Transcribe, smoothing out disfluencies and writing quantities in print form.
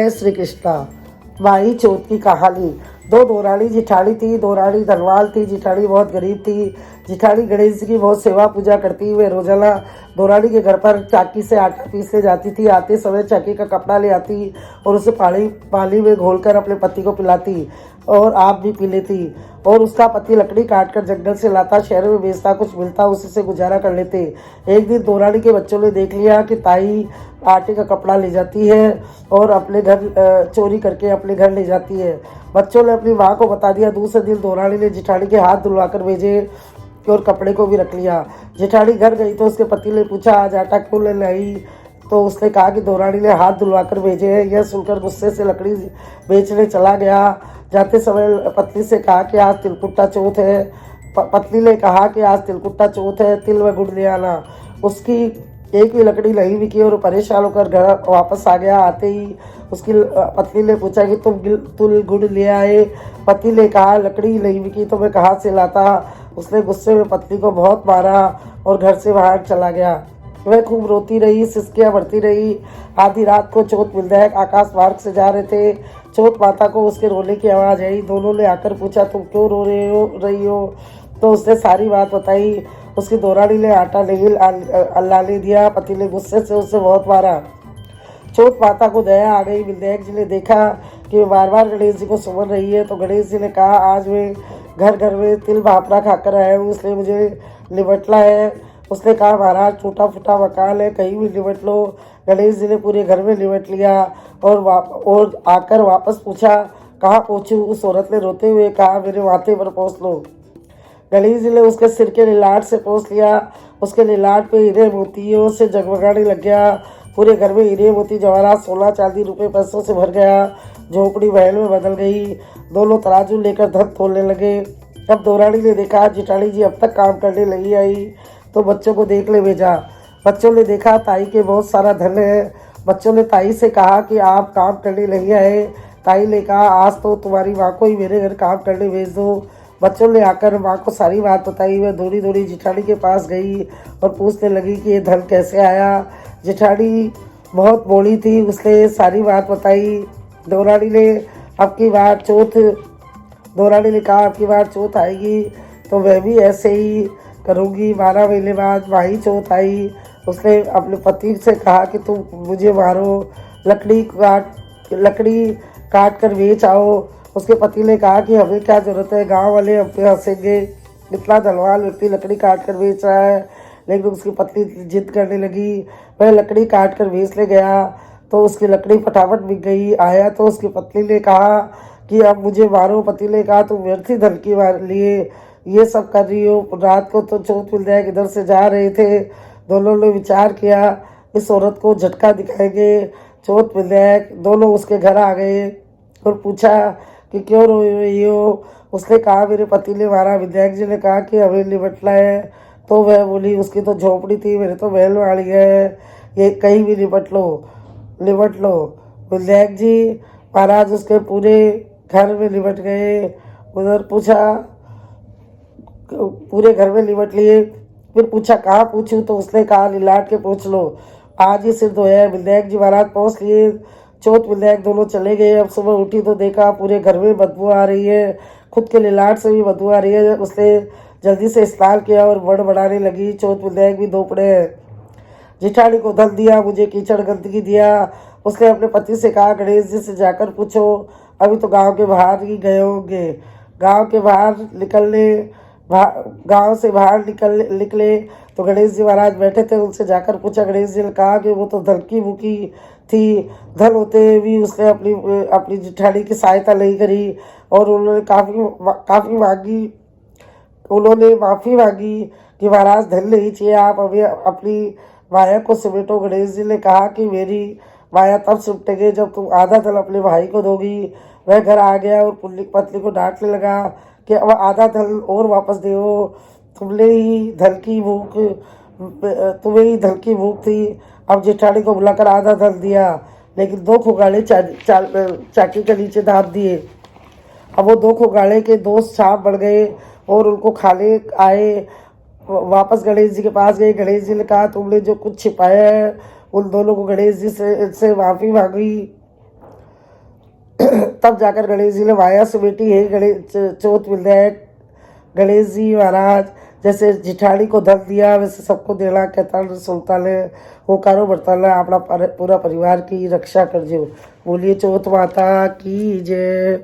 श्री कृष्णा। माही चौथ की कहानी। दो दोरानी जिठानी थी। दोरानी धनवाल थी, जिठानी बहुत गरीब थी। जिठानी गणेश जी की बहुत सेवा पूजा करती हुए रोजाना दोरानी के घर पर चाकी से आटा पीसने जाती थी। आते समय चाकी का कपड़ा ले आती और उसे पानी में घोलकर अपने पति को पिलाती और आप भी पी लेती। और उसका पति लकड़ी काटकर जंगल से लाता, शहर में बेचता, कुछ मिलता उसी से गुजारा कर लेते। एक दिन दोरानी के बच्चों ने देख लिया कि ताई आटे का कपड़ा ले जाती है और अपने घर चोरी करके अपने घर ले जाती है। बच्चों ने अपनी माँ को बता दिया। दूसरे दिन दोरानी ने जिठानी के हाथ धुलवाकर भेजे और कपड़े को भी रख लिया। जिठानी घर गई तो उसके पति ने पूछा, आज आटा क्यों ले लाई? तो उसने कहा कि दोरानी ने हाथ धुलवाकर भेजे हैं। यह सुनकर गुस्से से लकड़ी बेचने चला गया। जाते समय पत्नी से कहा कि आज तिलकुट्टा चौथ है। पत्नी ने कहा कि आज तिलकुट्टा चौथ है, तिल व गुड़ ले आना। उसकी एक भी लकड़ी नहीं बिकी और परेशान होकर घर वापस आ गया। आते ही उसकी पत्नी ने पूछा कि तुम तिल गुड़ ले आए? पति ने कहा, लकड़ी नहीं बिकी तो मैं कहाँ से लाता। उसने गुस्से में पत्नी को बहुत मारा और घर से बाहर चला गया। वह खूब रोती रही, सिसकियाँ बढ़ती रही। आधी रात को चौथ विधायक आकाश मार्ग से जा रहे थे। चौथ माता को उसके रोने की आवाज़ आई। दोनों ने आकर पूछा, तुम क्यों रो रही हो? तो उसने सारी बात बताई। उसकी दोरानी ने आटा नहीं लाने दिया। पति ने गुस्से से उसे बहुत मारा। चौथ माता को दया आ गई। विधायक जी ने देखा कि वे बार बार गणेश जी को सुमन रही है तो गणेश जी ने कहा, आज मैं घर घर में तिल भापरा खाकर आया हूँ, इसलिए मुझे निबटना है। उसने कहा, महाराज टूटा फूटा मकान है, कहीं भी निबट लो। गणेश जी ने पूरे घर में निबट लिया और आकर वापस पूछा, कहाँ पहुँचूँ? उस औरत ने रोते हुए कहा, मेरे माथे पर पहुँच लो। गणेश जी ने उसके सिर के लिलाट से पोंछ लिया। उसके लिलाट पे हीरे मोतियों से जगमगाने लग गया। पूरे घर में हीरे मोती जवाहरात, सोना चांदी रुपए पैसों से भर गया। झोपड़ी महल में बदल गई। दोनों तराजू लेकर धन तोलने लगे। अब दोरानी ने देखा जिठानी जी अब तक काम करने नहीं आई तो बच्चों को देखने भेजा। बच्चों ने देखा ताई के बहुत सारा धन है। बच्चों ने ताई से कहा कि आप काम करने नहीं आए। ताई ने कहा, आज तो तुम्हारी माँ को ही मेरे घर काम करने भेज दो। बच्चों ने आकर माँ को सारी बात बताई। वह दौड़ी दौड़ी जिठानी के पास गई और पूछने लगी कि ये धन कैसे आया। जिठानी बहुत बोली थी, उसने सारी बात बताई। दोरानी ने कहा, अब की बार चौथ आएगी तो मैं भी ऐसे ही करूँगी। 12 महीने बाद माही चौथ आई। उसने अपने पति से कहा कि तुम मुझे मारो, लकड़ी काट कर बेच आओ। उसके पति ने कहा कि हमें क्या जरूरत है, गांव वाले हम पे हंसेंगे, इतना धनवान व्यक्ति लकड़ी काट कर बेच रहा है। लेकिन उसकी पत्नी जिद करने लगी। वह लकड़ी काट कर बेचने गया तो उसकी लकड़ी फटाफट बिक गई। आया तो उसकी पत्नी ने कहा कि अब मुझे मारो। पति ने कहा, तुम व्यर्थ ही धन के लिए ये सब कर रही हो। रात को तो चौथ विधायक इधर से जा रहे थे। दोनों ने विचार किया, इस औरत को झटका दिखाएंगे। चौथ विधायक दोनों उसके घर आ गए और पूछा कि क्यों रो रही हो? उसने कहा, मेरे पति ने मारा। विधायक जी ने कहा कि हमें निपटना है। तो वह बोली, उसकी तो झोपड़ी थी, मेरे तो महल वाली है, ये कहीं भी निपट लो। विधायक जी महाराज उसके पूरे घर में निपट गए। उधर पूछा, पूरे घर में निपट लिए। फिर पूछा, कहाँ पूछूं? तो उसने कहा, लिलाट के पूछ लो, आज ही सिर धोया है। विधायक जी महाराज पहुँच लिए। चौथ विधायक दोनों चले गए। अब सुबह उठी तो देखा पूरे घर में बदबू आ रही है, खुद के लिलाट से भी बदबू आ रही है। उसने जल्दी से स्नान किया और बड़बड़ाने लगी, चौथ विधायक भी दो पड़े हैं। जिठानी को धन दिया, मुझे कीचड़ गंदगी दिया। उसने अपने पति से कहा, गणेश जी से जाकर पूछो, अभी तो गांव के बाहर ही गए होंगे। गांव से बाहर निकले तो गणेश जी महाराज बैठे थे। उनसे जाकर पूछा। गणेश जी ने कहा कि वो तो धन की भूखी थी, धन होते हुए भी उसने अपनी जिठानी की सहायता नहीं करी और उन्होंने माफ़ी मांगी कि महाराज धन नहीं चाहिए, आप अभी अपनी माया को समेटो। गणेश जी ने कहा कि मेरी माया तब सिमटेगी जब तुम आधा धन अपने भाई को दोगी। वह घर आ गया और पत्नी को डांटने लगा कि अब आधा धन और वापस दो, तुम्हें ही धन की भूख थी। अब जेठानी को बुलाकर आधा धन दिया, लेकिन 2 खुगाड़े चाकी के नीचे दाब दिए। अब वो 2 खुगाड़े के दोस्त सांप बढ़ गए और उनको खाने आए। वापस गणेश जी के पास गए। गणेश जी ने कहा, तुमने जो कुछ छिपाया है, उन दोनों को गणेश जी से माफ़ी मांगी। तब जाकर गणेश जी ने माया से बेटी है गणेश चौथ मिल जाए गणेश जी महाराज, जैसे जिठाड़ी को धन दिया वैसे सबको देना कहता सुल्तान ने होकारो बरताना अपना पूरा परिवार की रक्षा कर जो। बोलिए चौथ माता की जय।